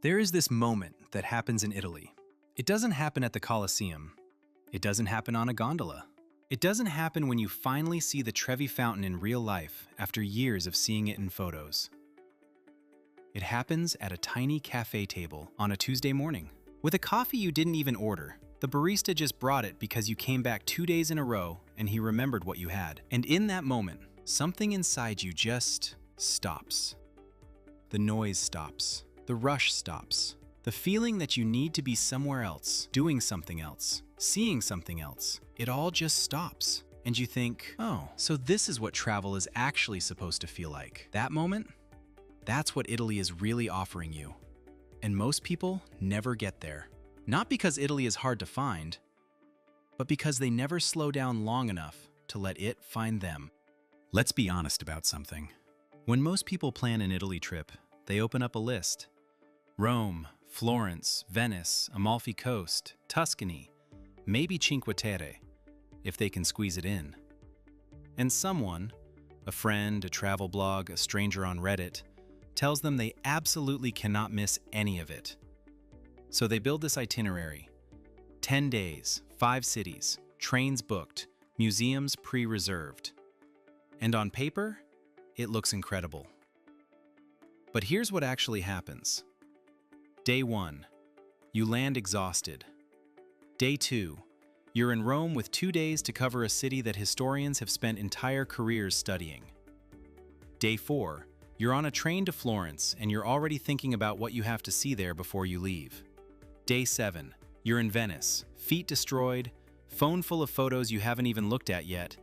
There is this moment that happens in Italy. It doesn't happen at the Colosseum. It doesn't happen on a gondola. It doesn't happen when you finally see the Trevi Fountain in real life after years of seeing it in photos. It happens at a tiny cafe table on a Tuesday morning. With a coffee you didn't even order. The barista just brought it because you came back 2 days in a row and he remembered what you had. And in that moment, something inside you just stops. The noise stops. The rush stops. The feeling that you need to be somewhere else, doing something else, seeing something else, it all just stops. And you think, oh, so this is what travel is actually supposed to feel like. That moment, that's what Italy is really offering you. And most people never get there. Not because Italy is hard to find, but because they never slow down long enough to let it find them. Let's be honest about something. When most people plan an Italy trip, they open up a list. Rome, Florence, Venice, Amalfi Coast, Tuscany, maybe Cinque Terre, if they can squeeze it in. And someone, a friend, a travel blog, a stranger on Reddit, tells them they absolutely cannot miss any of it. So they build this itinerary. 10 days, 5 cities, trains booked, museums pre-reserved. And on paper, it looks incredible. But here's what actually happens. Day 1, you land exhausted. Day 2, you're in Rome with 2 days to cover a city that historians have spent entire careers studying. Day 4, you're on a train to Florence and you're already thinking about what you have to see there before you leave. Day 7, you're in Venice, feet destroyed, phone full of photos you haven't even looked at yet,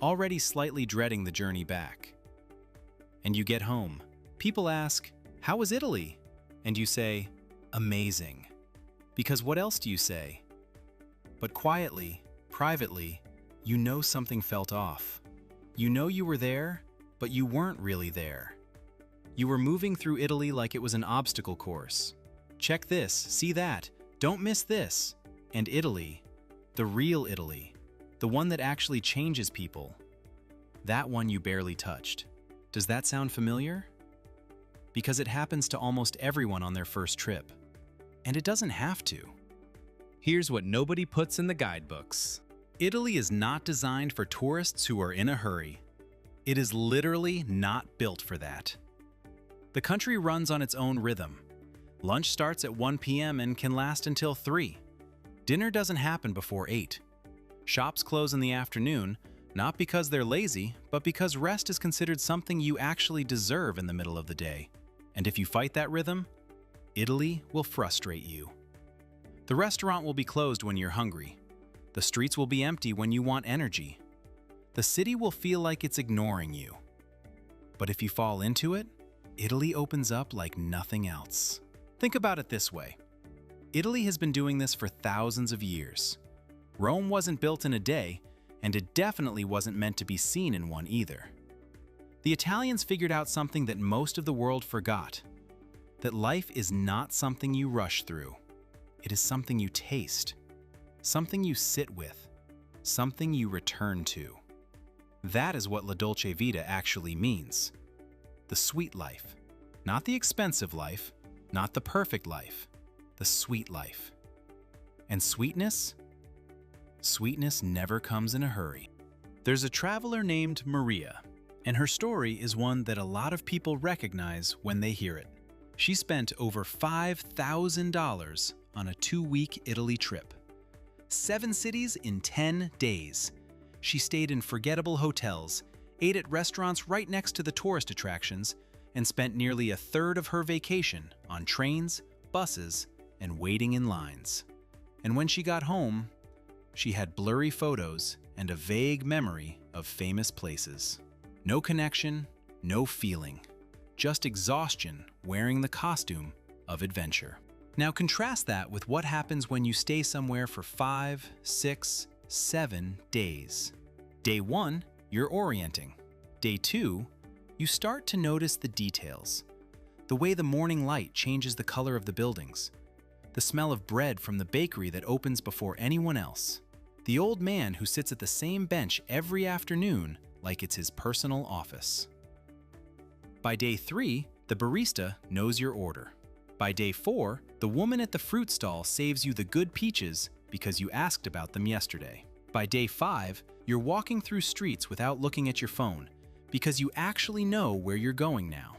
already slightly dreading the journey back. And you get home. People ask, "How was Italy?" And you say, "Amazing." Because what else do you say? But quietly, privately, you know something felt off. You know you were there, but you weren't really there. You were moving through Italy like it was an obstacle course. Check this, see that, don't miss this. And Italy, the real Italy, the one that actually changes people, that one you barely touched. Does that sound familiar? Because it happens to almost everyone on their first trip. And it doesn't have to. Here's what nobody puts in the guidebooks. Italy is not designed for tourists who are in a hurry. It is literally not built for that. The country runs on its own rhythm. Lunch starts at 1 p.m. and can last until 3. Dinner doesn't happen before 8. Shops close in the afternoon, not because they're lazy, but because rest is considered something you actually deserve in the middle of the day. And if you fight that rhythm, Italy will frustrate you. The restaurant will be closed when you're hungry. The streets will be empty when you want energy. The city will feel like it's ignoring you. But if you fall into it, Italy opens up like nothing else. Think about it this way. Italy has been doing this for thousands of years. Rome wasn't built in a day, and it definitely wasn't meant to be seen in one either. The Italians figured out something that most of the world forgot. That life is not something you rush through. It is something you taste. Something you sit with. Something you return to. That is what La Dolce Vita actually means. The sweet life. Not the expensive life. Not the perfect life, the sweet life. And sweetness? Sweetness never comes in a hurry. There's a traveler named Maria, and her story is one that a lot of people recognize when they hear it. She spent over $5,000 on a 2-week Italy trip. 7 cities in 10 days. She stayed in forgettable hotels, ate at restaurants right next to the tourist attractions, and spent nearly a third of her vacation on trains, buses, and waiting in lines. And when she got home, she had blurry photos and a vague memory of famous places. No connection, no feeling, just exhaustion wearing the costume of adventure. Now contrast that with what happens when you stay somewhere for 5, 6, 7 days. Day 1, you're orienting. Day 2, you start to notice the details. The way the morning light changes the color of the buildings. The smell of bread from the bakery that opens before anyone else. The old man who sits at the same bench every afternoon like it's his personal office. By day 3, the barista knows your order. By day 4, the woman at the fruit stall saves you the good peaches because you asked about them yesterday. By day 5, you're walking through streets without looking at your phone because you actually know where you're going now.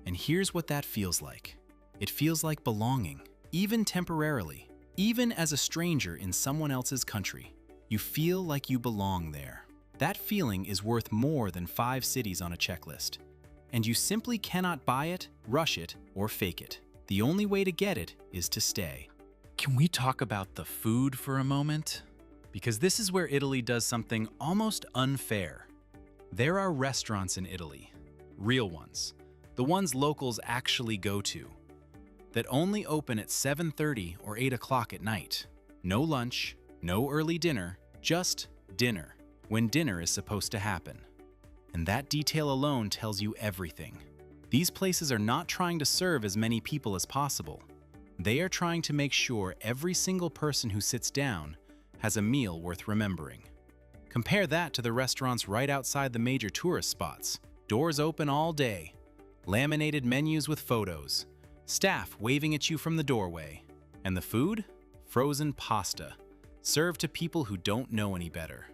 And here's what that feels like. It feels like belonging, even temporarily, even as a stranger in someone else's country. You feel like you belong there. That feeling is worth more than 5 cities on a checklist. And you simply cannot buy it, rush it, or fake it. The only way to get it is to stay. Can we talk about the food for a moment? Because this is where Italy does something almost unfair. There are restaurants in Italy, real ones, the ones locals actually go to, that only open at 7:30 or 8 o'clock at night. No lunch, no early dinner, just dinner, when dinner is supposed to happen. And that detail alone tells you everything. These places are not trying to serve as many people as possible. They are trying to make sure every single person who sits down has a meal worth remembering. Compare that to the restaurants right outside the major tourist spots. Doors open all day, laminated menus with photos, staff waving at you from the doorway. And the food? Frozen pasta, served to people who don't know any better.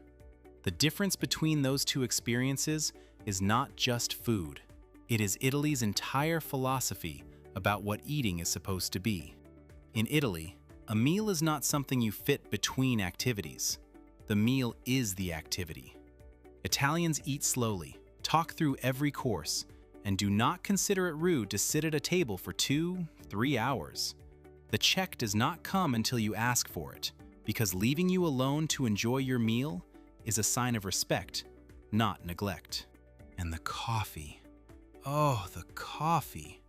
The difference between those two experiences is not just food. It is Italy's entire philosophy about what eating is supposed to be. In Italy, a meal is not something you fit between activities. The meal is the activity. Italians eat slowly, talk through every course, and do not consider it rude to sit at a table for 2-3 hours. The check does not come until you ask for it, because leaving you alone to enjoy your meal is a sign of respect, not neglect. And the coffee. Oh, the coffee.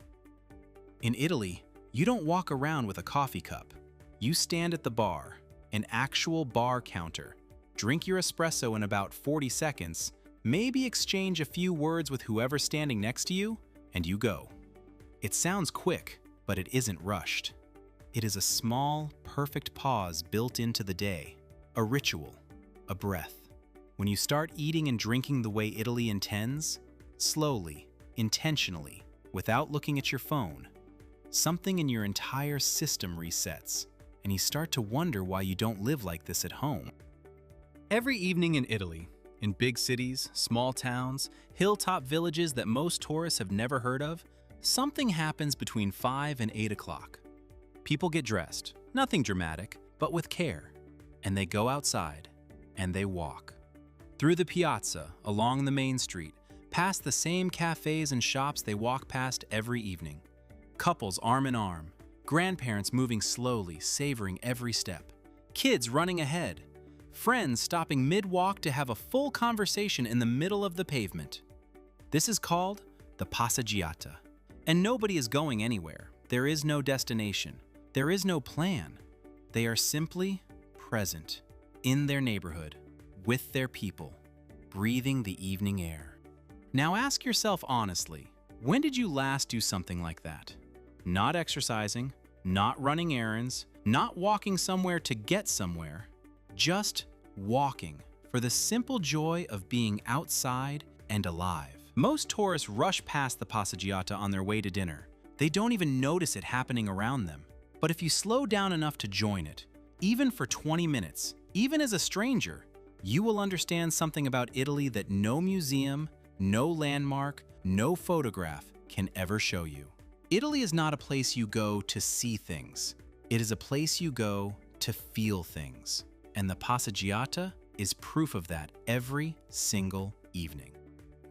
In Italy, you don't walk around with a coffee cup. You stand at the bar, an actual bar counter, drink your espresso in about 40 seconds, maybe exchange a few words with whoever's standing next to you, and you go. It sounds quick, but it isn't rushed. It is a small, perfect pause built into the day, a ritual, a breath. When you start eating and drinking the way Italy intends, slowly, intentionally, without looking at your phone, something in your entire system resets, and you start to wonder why you don't live like this at home. Every evening in Italy, in big cities, small towns, hilltop villages that most tourists have never heard of, something happens between 5 and 8 o'clock. People get dressed, nothing dramatic, but with care, and they go outside, and they walk. Through the piazza, along the main street, past the same cafes and shops they walk past every evening. Couples arm in arm, grandparents moving slowly, savoring every step, kids running ahead, friends stopping mid-walk to have a full conversation in the middle of the pavement. This is called the Passeggiata. And nobody is going anywhere. There is no destination. There is no plan. They are simply present, in their neighborhood, with their people, breathing the evening air. Now ask yourself honestly, when did you last do something like that? Not exercising, not running errands, not walking somewhere to get somewhere, just walking for the simple joy of being outside and alive. Most tourists rush past the Passeggiata on their way to dinner. They don't even notice it happening around them. But if you slow down enough to join it, even for 20 minutes, even as a stranger, you will understand something about Italy that no museum, no landmark, no photograph can ever show you. Italy is not a place you go to see things. It is a place you go to feel things. And the Passeggiata is proof of that every single evening.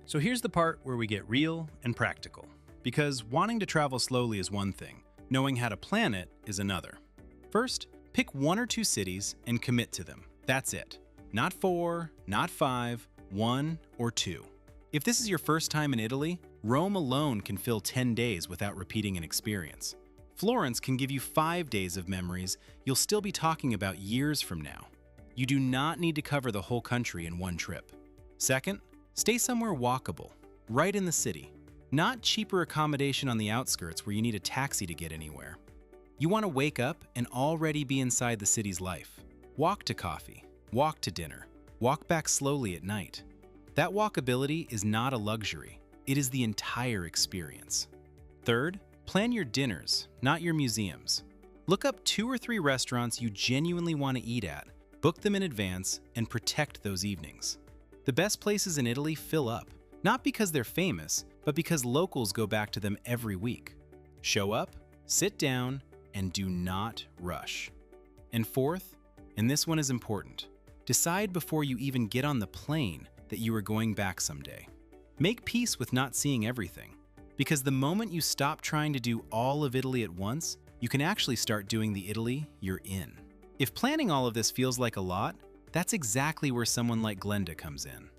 So here's the part where we get real and practical. Because wanting to travel slowly is one thing, knowing how to plan it is another. First, pick 1 or 2 cities and commit to them. That's it. Not 4, not 5, 1 or 2. If this is your first time in Italy, Rome alone can fill 10 days without repeating an experience. Florence can give you 5 days of memories you'll still be talking about years from now. You do not need to cover the whole country in one trip. Second, stay somewhere walkable, right in the city. Not cheaper accommodation on the outskirts where you need a taxi to get anywhere. You want to wake up and already be inside the city's life. Walk to coffee, walk to dinner, walk back slowly at night. That walkability is not a luxury. It is the entire experience. Third, Plan your dinners, not your museums. Look up 2 or 3 restaurants you genuinely want to eat at, book them in advance, and protect those evenings. The best places in Italy fill up, not because they're famous, but because locals go back to them every week. Show up, sit down, and do not rush. And fourth, and this one is important, decide before you even get on the plane that you are going back someday. Make peace with not seeing everything, because the moment you stop trying to do all of Italy at once, you can actually start doing the Italy you're in. If planning all of this feels like a lot, that's exactly where someone like Glenda comes in.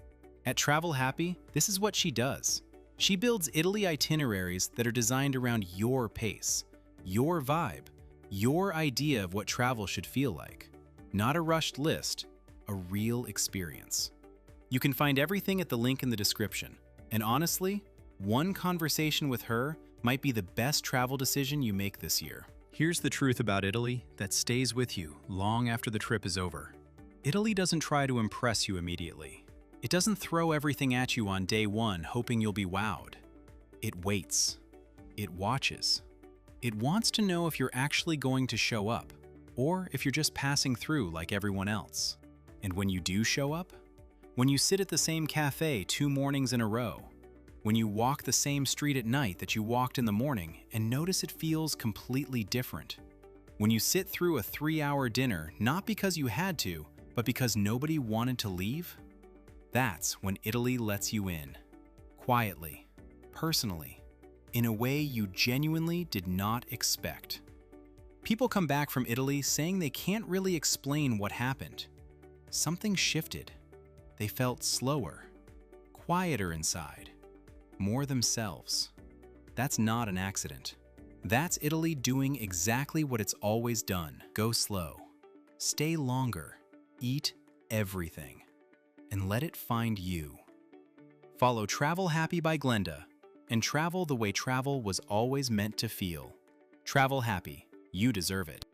At Travel Happy, this is what she does. She builds Italy itineraries that are designed around your pace, your vibe, your idea of what travel should feel like. Not a rushed list, a real experience. You can find everything at the link in the description. And honestly, one conversation with her might be the best travel decision you make this year. Here's the truth about Italy that stays with you long after the trip is over. Italy doesn't try to impress you immediately. It doesn't throw everything at you on day one hoping you'll be wowed. It waits. It watches. It wants to know if you're actually going to show up, or if you're just passing through like everyone else. And when you do show up, when you sit at the same cafe 2 mornings in a row, when you walk the same street at night that you walked in the morning and notice it feels completely different, when you sit through a 3-hour dinner not because you had to, but because nobody wanted to leave, that's when Italy lets you in. Quietly, personally, in a way you genuinely did not expect. People come back from Italy saying they can't really explain what happened. Something shifted. They felt slower, quieter inside, more themselves. That's not an accident. That's Italy doing exactly what it's always done. Go slow, stay longer, eat everything, and let it find you. Follow Travel Happy by Glenda and travel the way travel was always meant to feel. Travel Happy. You deserve it.